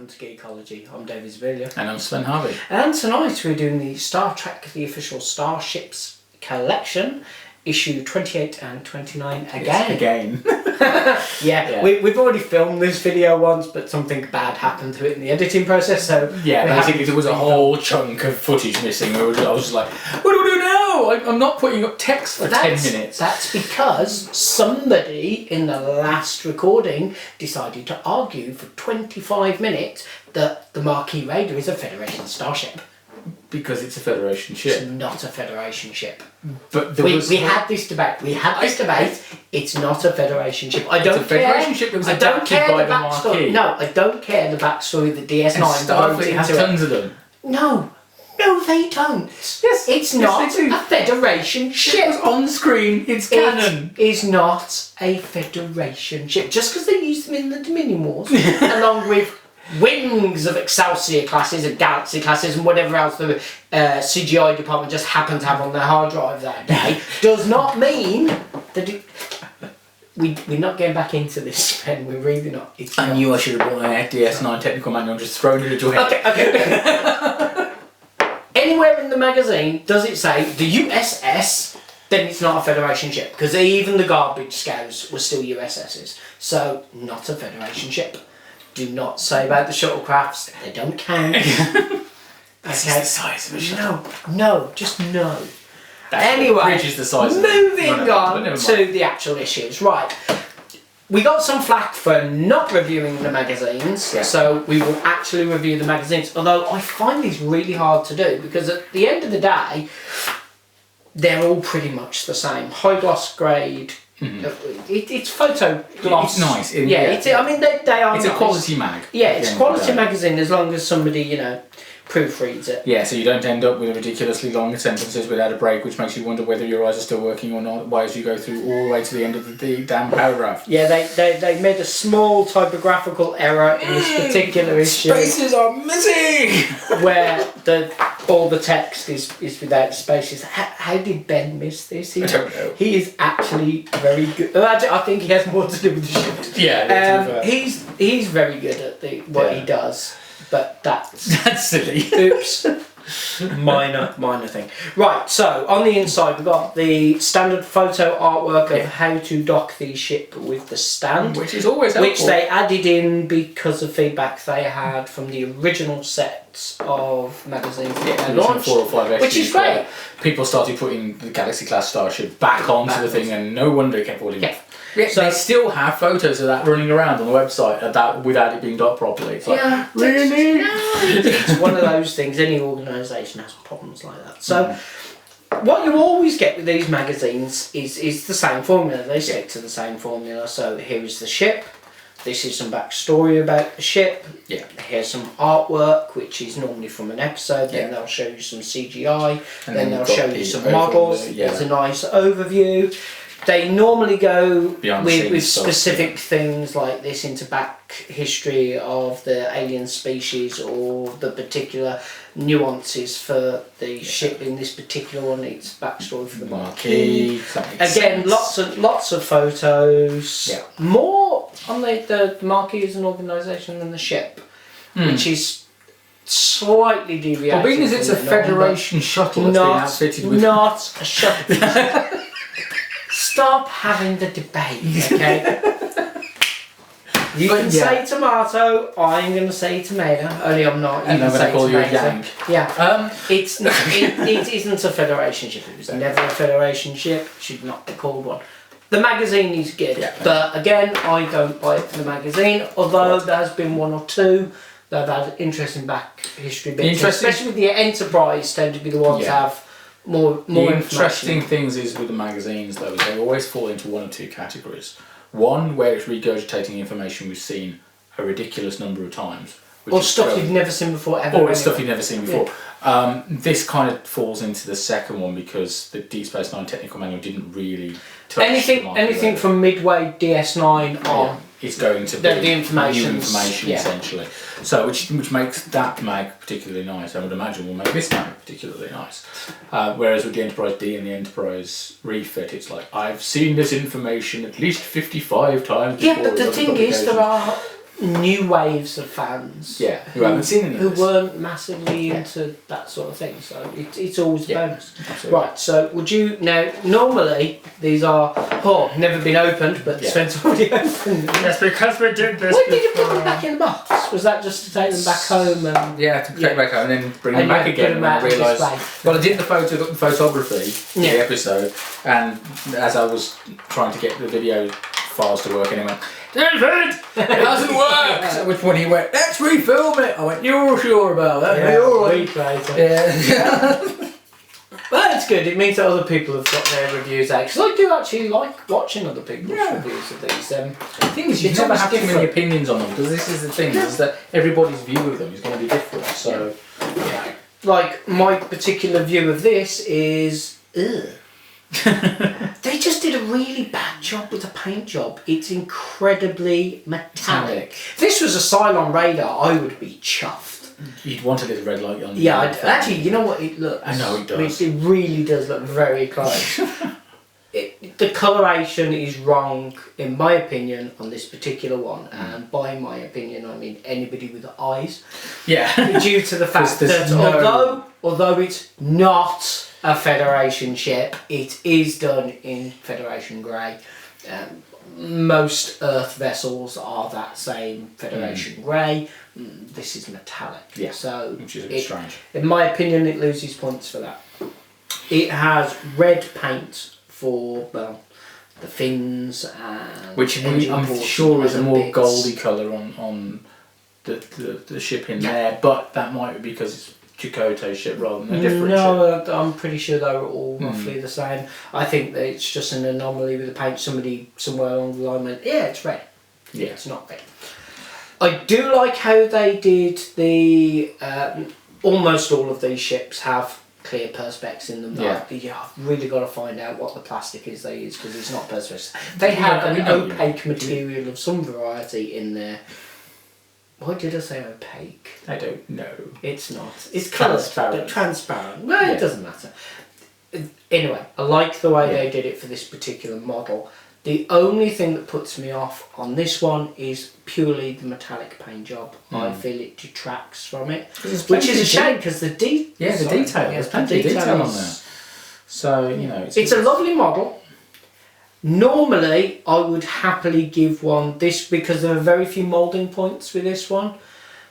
welcome to Geekology. I'm David Zavilla. And I'm Sven Harvey. And tonight we're doing the Star Trek, the official Starships collection, issue 28 and 29 again. Yes, again. Yeah. We've already filmed this video once, but something bad happened to it in the editing process, so... Yeah, basically there was a whole chunk of footage missing. I was just like, what do I do now? I'm not putting up text for 10 minutes. That's because somebody in the last recording decided to argue for 25 minutes that the Marquis Raider is a Federation starship. Because it's a Federation ship. It's not a Federation ship. But we had this debate. It's not a Federation ship. I don't care. It's a Federation ship that was adapted by the Marquis. No, I don't care the backstory that DS9 Starfleet has tons of them. No, they don't. Yes, it's not a Federation ship. It was on screen. It's canon. It is not a Federation ship. Just because they used them in the Dominion Wars, along with wings of Excelsior classes and Galaxy classes and whatever else the CGI department just happened to have on their hard drive that day, does not mean that we're not getting back into this, Ben. We're really not. I knew I should have brought an DS9 technical manual and just thrown it at your head. Okay. Anywhere in the magazine does it say the USS, then it's not a Federation ship, because even the garbage scows were still USSs. So, not a Federation ship. Do not say about the shuttlecrafts, they don't count. That's the size of a shuttle. No, just no. Anyway, bridge is the size moving on to the actual issues. Right, we got some flack for not reviewing the magazines, so we will actually review the magazines. Although I find these really hard to do because at the end of the day, they're all pretty much the same. High gloss grade. It's photo gloss. It's nice. I mean, they are. It's nice. A quality mag. Yeah, it's a quality magazine as long as somebody, proofreads it. Yeah, so you don't end up with ridiculously long sentences without a break, which makes you wonder whether your eyes are still working or not, as you go through all the way to the end of the damn paragraph. Yeah, they made a small typographical error in this particular issue. Spaces are missing! Where all the text is without spaces. How did Ben miss this? I don't know. He is actually very good. I think he has more to do with the ship. Yeah, he's very good at what he does. But that's silly. Oops. minor thing. Right, so on the inside we've got the standard photo artwork of how to dock the ship with the stand. Which is always helpful. Which they added in because of feedback they had from the original sets of magazines that they launched. 4 or 5 issues, which is great. People started putting the Galaxy class starship back onto the thing and no wonder it kept falling off. Yeah, so they still have photos of that running around on the website without it being docked properly. It's like, really? It's one of those things. Any organisation has problems like that. So what you always get with these magazines is the same formula. They stick to the same formula. So here is the ship. This is some backstory about the ship. Yeah. Here's some artwork, which is normally from an episode. Then they'll show you some CGI. And then they'll show you some models. There's a nice overview. They normally go with specific things like this into back history of the alien species or the particular nuances for the ship in this particular one. It's backstory for the Marquis. Again, lots of photos. Yeah. More on the Marquis as an organisation than the ship, which is slightly deviated. Well, being as it's a Federation shuttle that's been outfitted with... Not a shuttle. Stop having the debate, okay? You can say tomato, I'm going to say tomato, only I'm not. And I'm going to call you a yank. Yeah. It isn't a Federation ship. It was never a Federation ship. It should not be called one. The magazine is good, but again, I don't buy it for the magazine, although there has been one or two that have had interesting back history bits. Especially with the Enterprise tend to be the ones that have more interesting things is with the magazines though, they always fall into one or two categories. One where it's regurgitating information we've seen a ridiculous number of times. Or stuff you've never seen before ever. Or it's stuff you've never seen before. Yeah. This kind of falls into the second one because the Deep Space Nine technical manual didn't really touch anything from Midway DS9 on. It's going to be the information essentially. So which makes that mag particularly nice. I would imagine will make this mag particularly nice. Whereas with the Enterprise D and the Enterprise refit, it's like I've seen this information at least 55 times before. Yeah, but the thing is, there are new waves of fans. Yeah, who haven't seen any of who this. weren't massively into that sort of thing. So it's always a bonus. Absolutely. Right. So would you now? Normally these are never been opened, but Spencer already opened. That's because we did this. Why did you put them back in the box? Was that just to take them back home and? Yeah, to take them back home and then bring them back again. And I realised. Well, I did the photography for the episode, and as I was trying to get the video files to work, and he went, "David, it hasn't worked." At which point he went, "Let's refilm it." I went, "You're sure about that?" Yeah, You're right. Yeah. Well, it's good. It means that other people have got their reviews out. Because I do actually like watching other people's reviews of these. The thing is, you never have too many opinions on them, because this is the thing, is that everybody's view of them is going to be different. So, like, my particular view of this is, they just did a really bad job with the paint job. It's incredibly metallic. If this was a Cylon radar, I would be chuffed. You'd want a little red light on. Yeah, actually, you know what it looks. I know it does. It really does look very close. The coloration is wrong, in my opinion, on this particular one, and by my opinion, I mean anybody with eyes. Yeah. Due to the fact that although it's not a Federation ship, it is done in Federation grey. Most Earth vessels are that same Federation grey. This is metallic. Yeah. So which is a bit strange. In my opinion, it loses points for that. It has red paint for the fins and which I'm sure is a more goldy colour on the ship in there, but that might be because it's Chakotay's ship rather than a different ship. No, I'm pretty sure they were all roughly the same. I think that it's just an anomaly with the paint. Somebody somewhere along the line went, yeah, it's red. Yeah, it's not red. I do like how they did the... almost all of these ships have clear perspex in them. I've really got to find out what the plastic is they use, because it's not perspex. They have an opaque material of some variety in there. Why did I say opaque? I don't know. It's not. It's transparent. Transparent. Well, it doesn't matter. Anyway, I like the way they did it for this particular model. The only thing that puts me off on this one is purely the metallic paint job. I feel it detracts from it, which is a shame, because the detail. There's plenty of detail on there. So it's a lovely model. Normally, I would happily give one this, because there are very few moulding points with this one.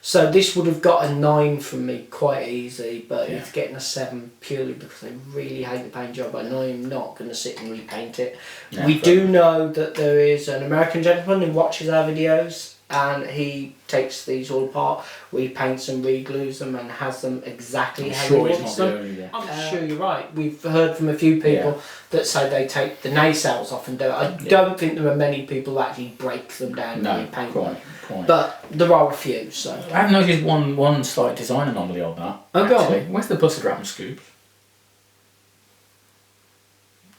So this would have got a 9 from me quite easy, but it's getting a 7 purely because I really hate the paint job, and I'm not going to sit and repaint it. We do know that there is an American gentleman who watches our videos, and he takes these all apart, repaints them, re-glues them, and has them exactly how he wants them. I'm sure you're right. We've heard from a few people that say they take the nacelles off and do it. I don't think there are many people that actually break them down and repaint them. But there are a few. So I have noticed one slight design anomaly on that. Oh, go on. Where's the buzzard ram scoops?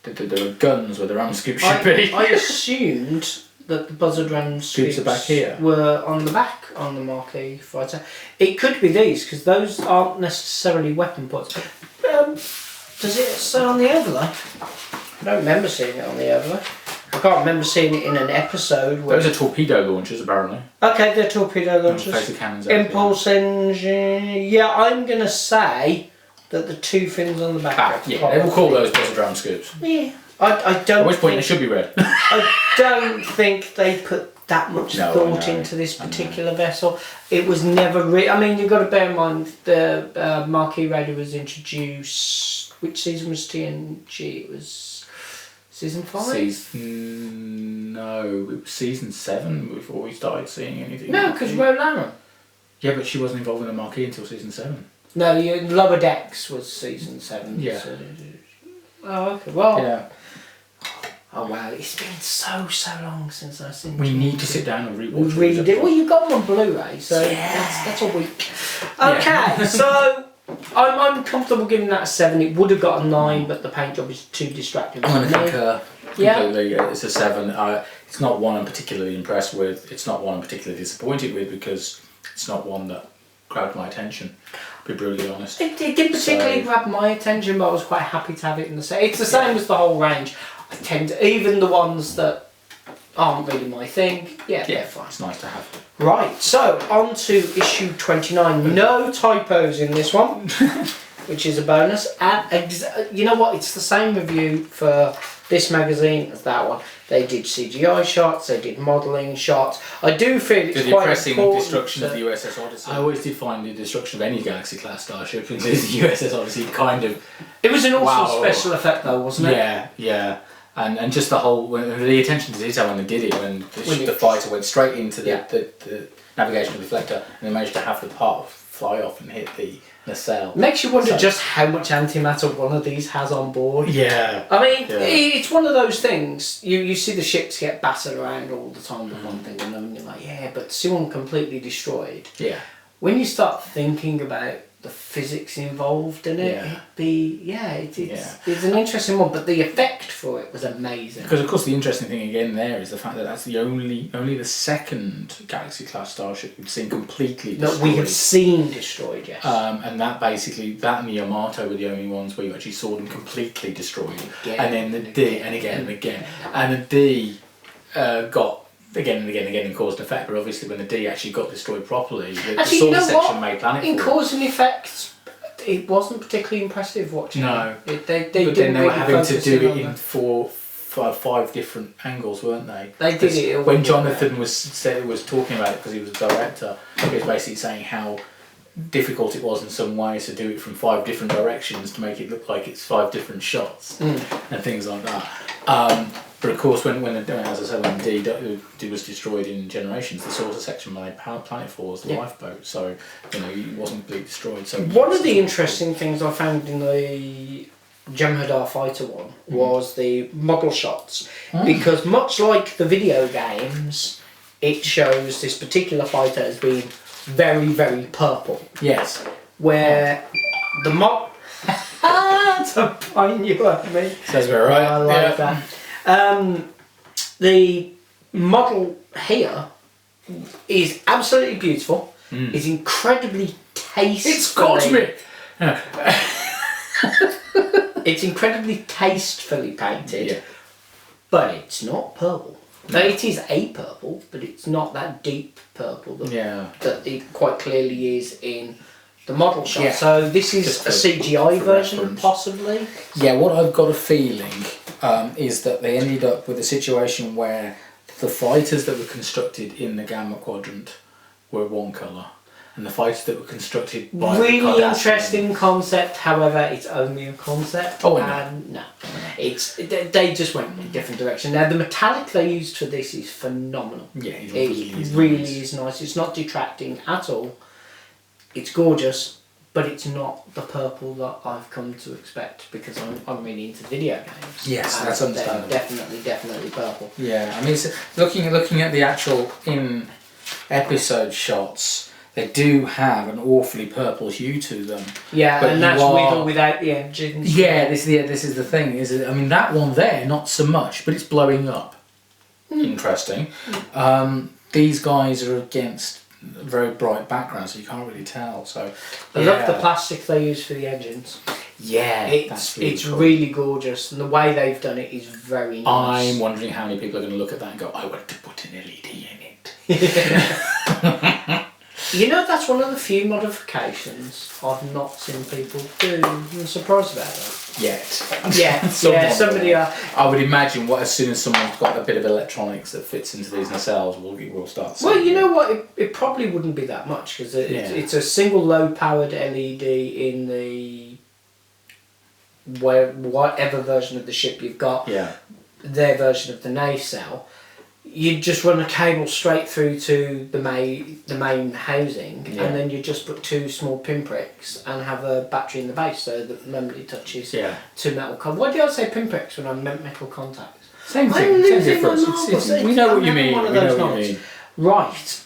There are guns where the ram scoops should be. I assumed that the buzzard ram scoops are back here. Were on the back on the Marquis Fighter. It could be these, because those aren't necessarily weapon ports. Does it say on the overlay? I don't remember seeing it on the overlay. I can't remember seeing it in an episode. Those are torpedo launchers, apparently. Okay, they're torpedo launchers. Face the cannons Impulse engine. Yeah, I'm going to say that the two fins on the back. They will call those buzzard ram scoops. Yeah. I don't. At which point they should be red. I don't think they put that much thought into this particular vessel. It was never I mean, you've got to bear in mind the Marquis Raider was introduced. Which season was TNG? It was season 5? No, it was season 7 before we started seeing anything. No, because Roland. Yeah, but she wasn't involved in the Marquis until season 7. No, Lower Decks was season 7. Yeah. So, oh, okay. Well. Yeah. Oh wow, it's been so long since I've seen. We need to sit down and rewatch. Really do. Well, you've got them on Blu-ray, so that's a week. Okay, so I'm comfortable giving that a 7. It would have got a 9, but the paint job is too distracting. I'm going to concur completely. It's a 7. It's not one I'm particularly impressed with. It's not one I'm particularly disappointed with, because it's not one that grabbed my attention. To be brutally honest. It didn't particularly grab my attention, but I was quite happy to have it in the set. It's the same as the whole range. I tend to, even the ones that aren't really my thing. Yeah, they're fine. It's nice to have. Right, so on to issue 29. No typos in this one, which is a bonus. And you know what? It's the same review for this magazine as that one. They did CGI shots, they did modelling shots. I do feel it's quite depressing destruction of the USS Odyssey. I always did find the destruction of any Galaxy class starship, including the USS Odyssey, kind of. It was an awesome special effect, though, wasn't it? Yeah. And just the whole the attention to detail when they did it, when the fighter went straight into the navigational deflector, and they managed to have the part fly off and hit the nacelle. Makes you wonder just how much antimatter one of these has on board. Yeah. I mean, it's one of those things. You see the ships get battered around all the time with one thing, and then you're like, yeah, but to see one completely destroyed. Yeah. When you start thinking about the physics involved in it, it's an interesting one, but the effect for it was amazing. Because of course the interesting thing again there is the fact that that's the only the second Galaxy class starship we've seen completely destroyed. That we have seen destroyed, yes. And that basically, that and the Yamato were the only ones where you actually saw them completely destroyed. And then the D, and again, and the D got again and again and caused an effect, but obviously when the D actually got destroyed properly, the solar section made planetfall. In cause and effect, it wasn't particularly impressive watching. No. They but then they were having to do it in five different angles, weren't they? They did it. When Jonathan was talking about it, because he was a director, he was basically saying how difficult it was in some ways to do it from 5 different directions to make it look like it's 5 different shots and things like that. But of course, when as I said, when D was destroyed in Generations, the saucer section made planetfall as the lifeboat, so it wasn't completely destroyed. So one of the interesting things I found in the Jem'Hadar Fighter one was the model shots, because much like the video games, it shows this particular fighter as being very, very purple. Yes. Where the to pine you at me. Says we're right. I like that. The model here is absolutely beautiful. It's incredibly tastefully. It's cosmic. It's incredibly tastefully painted, but it's not purple. No. It is a purple, but it's not that deep purple that it quite clearly is in the model shot. Yeah. So this is a CGI version, reference. Possibly. Yeah, what I've got a feeling is that they ended up with a situation where the fighters that were constructed in the Gamma Quadrant were one colour, and the fighters that were constructed by really interesting concept. However, it's only a concept. Oh, no, they just went in a different direction. Now the metallic they used for this is phenomenal. Yeah, it really is nice. It's not detracting at all. It's gorgeous, but it's not the purple that I've come to expect, because I'm really into video games. Yes, that's understandable. Definitely purple. Yeah, I mean, looking at the actual in-episode shots, they do have an awfully purple hue to them. Yeah, but and that's with or without the engines. Yeah, this is the thing. I mean, that one there, not so much, but it's blowing up. Interesting. These guys are against a very bright background, so you can't really tell. So I love the plastic they use for the engines. Yeah, it's cool. Really gorgeous, and the way they've done it is very nice. I'm wondering how many people are going to look at that and go, I want to put an LED in it. That's one of the few modifications I've not seen people do. I'm surprised about that. Yet. Somebody. I would imagine as soon as someone's got a bit of electronics that fits into these nacelles, we'll start seeing. Well, you know what? It probably wouldn't be that much, because it's a single low-powered LED in the whatever version of the ship you've got. Yeah. Their version of the nacelle. You just run a cable straight through to the main housing, and then you just put 2 small pinpricks and have a battery in the base, so that the memory touches 2 metal contacts. Why do I say pinpricks when I meant metal contacts? Same thing. Same difference. We know what you mean. Right.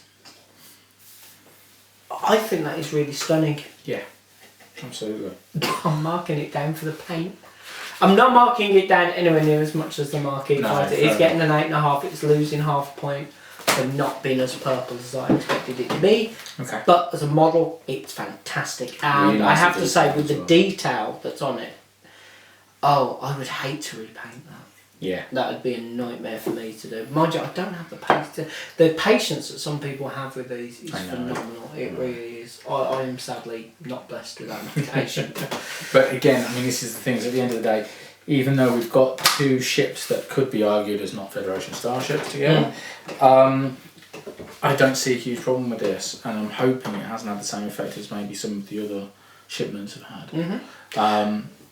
I think that is really stunning. Yeah, absolutely. I'm marking it down for the paint. I'm not marking it down anywhere near as much as the Marquis Fighter. It's getting an 8.5. It's losing half a point for not being as purple as I expected it to be. Okay. But as a model, it's fantastic. And really nice, I have to say, with the detail that's on it, I would hate to repaint that. Yeah. That would be a nightmare for me to do. Mind you, I don't have the patience. The patience that some people have with these is phenomenal. It really is. I am sadly not blessed with that patience. But again, I mean, this is the thing. At the end of the day, even though we've got two ships that could be argued as not Federation starships together, I don't see a huge problem with this, and I'm hoping it hasn't had the same effect as maybe some of the other shipments have had.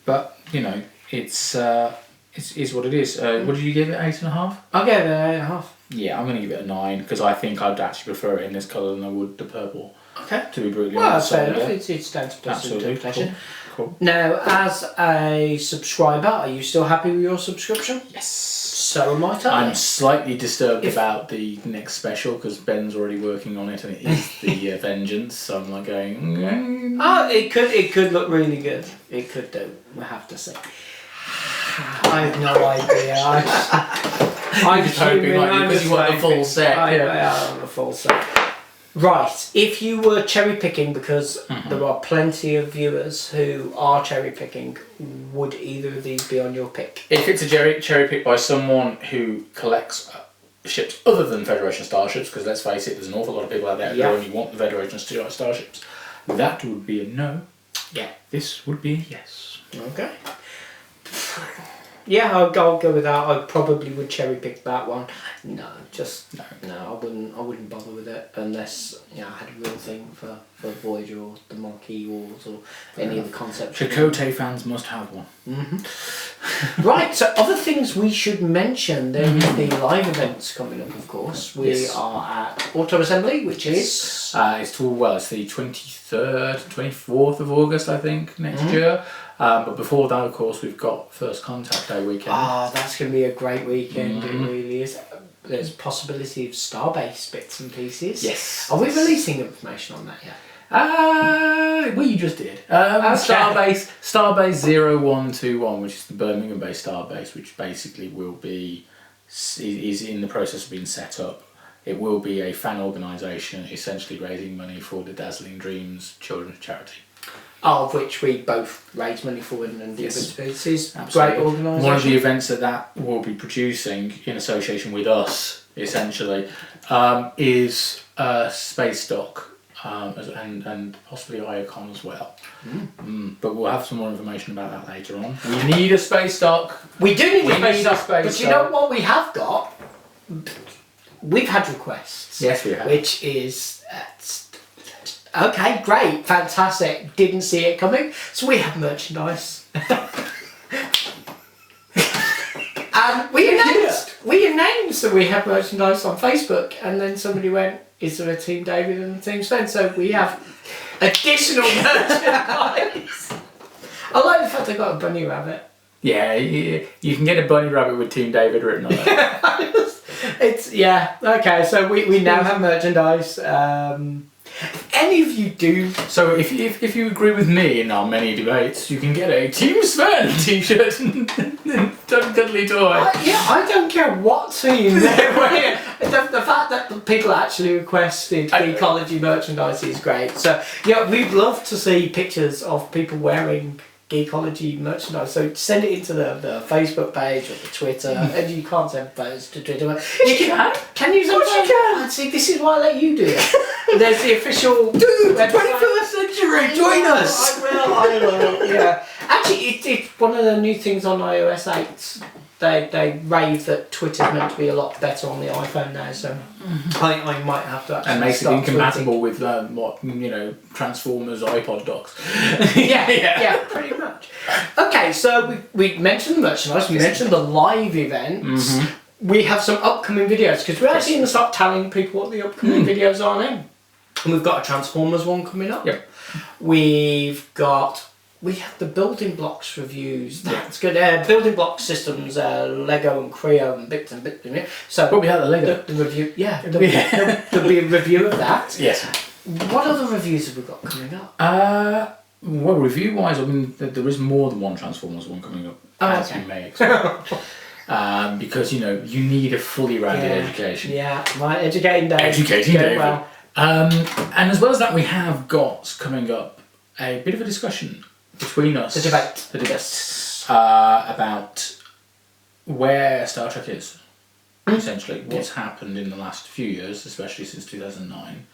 But you know, it's what it is. What did you give it? 8.5? I'll give it 8.5. Yeah, I'm going to give it a 9 because I think I'd actually prefer it in this colour than I would the purple. Okay. To be brutally honest. Well, fair enough. It's down to personal interpretation. Cool. Now, as a subscriber, are you still happy with your subscription? Yes. So am I. I'm slightly disturbed about the next special because Ben's already working on it, and it is the Vengeance. So I'm like going. Oh, it could look really good. It could do. We have to see. I have no idea. I'm just hoping because you want the full set. I want the full set. Right, if you were cherry picking, because there are plenty of viewers who are cherry picking, would either of these be on your pick? If it's a cherry pick by someone who collects ships other than Federation starships, because let's face it, there's an awful lot of people out there who only want the Federation starships, that would be a no. Yeah. This would be a yes. Okay. Yeah, I'll go with that. I probably would cherry pick that one. No, I wouldn't bother with it unless I had a real thing for Voyager or the Marquis Wars or any of the concepts. Chakotay fans must have one. Right, so other things we should mention. There is the live events coming up, of course. We are at Auto Assembly, which is it's the 23rd, 24th of August, I think, next year. But before that, of course, we've got First Contact Day weekend. That's going to be a great weekend. It really is. There's possibility of Starbase bits and pieces. Yes. Are we releasing information on that yet? Well, you just did. Starbase 0121, which is the Birmingham-based Starbase, which basically is in the process of being set up. It will be a fan organisation, essentially raising money for the Dazzling Dreams Children's Charity. Of which we both raise money for and do bits and pieces. Great organisation. One of the events that will be producing in association with us, essentially, is Space Dock and possibly Iacon as well. But we'll have some more information about that later on. We need a Space Dock. We do need a Space Dock. But you know what we have got? We've had requests. Yes, we have. Which is... okay, great, fantastic. Didn't see it coming. So we have merchandise. And we announced that we have merchandise on Facebook, and then somebody went, is there a Team David and a Team Sven? So we have additional merchandise. I like the fact I got a bunny rabbit. Yeah, you can get a bunny rabbit with Team David written on it. Okay, so we now have merchandise. Any of you do. So if you agree with me in our many debates, you can get a Team Sven t-shirt and cuddly toy. I don't care what team they're wearing. The fact that people actually requested Geekology merchandise is great. So we'd love to see pictures of people wearing Geekology merchandise. So send it into the Facebook page or the Twitter. And you can't send photos to Twitter. You can. Can you send photos? You can. See, this is why I let you do it. There's the official... Dude, 21st century, join us! I will, yeah. Actually, it's one of the new things on iOS 8. They rave that Twitter's meant to be a lot better on the iPhone now, so I might have to actually and makes it start incompatible tweeting. with Transformers iPod docks. yeah, pretty much. Okay, so we mentioned the merchandise, we mentioned the live events. We have some upcoming videos, because we're actually going to start telling people what the upcoming videos are now. And we've got a Transformers one coming up. Yep. We have the building blocks reviews. That's good. Building block systems, Lego and Creo and bits and bits. So we have the Lego. The review. Yeah. There'll be a review of that. Yes. What other reviews have we got coming up? Well, review-wise, I mean, there is more than one Transformers one coming up, as you may expect. Because you need a fully rounded education. Yeah, my educating day. Educating day. Well. And as well as that, we have got coming up a bit of a discussion between us. The debate. About where Star Trek is, essentially. What's happened in the last few years, especially since 2009.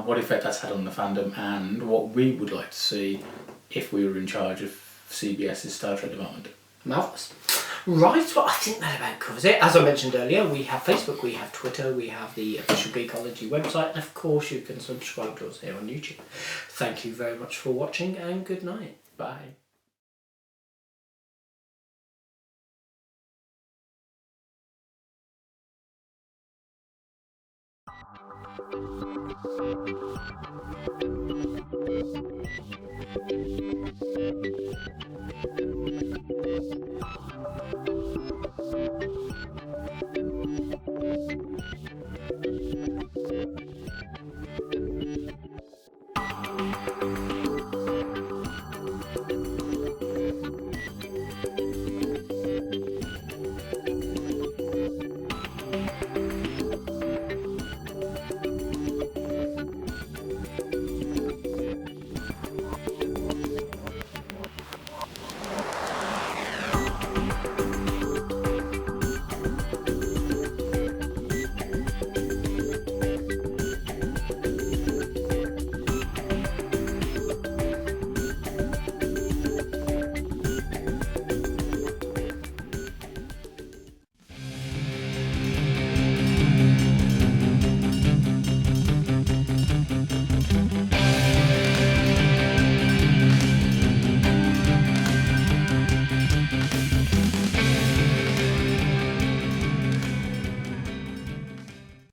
What effect that's had on the fandom, and what we would like to see if we were in charge of CBS's Star Trek department. Marvellous. Right, well, I think that about covers it. As I mentioned earlier, we have Facebook, we have Twitter, we have the official Geekology website, and of course you can subscribe to us here on YouTube. Thank you very much for watching, and good night. Bye.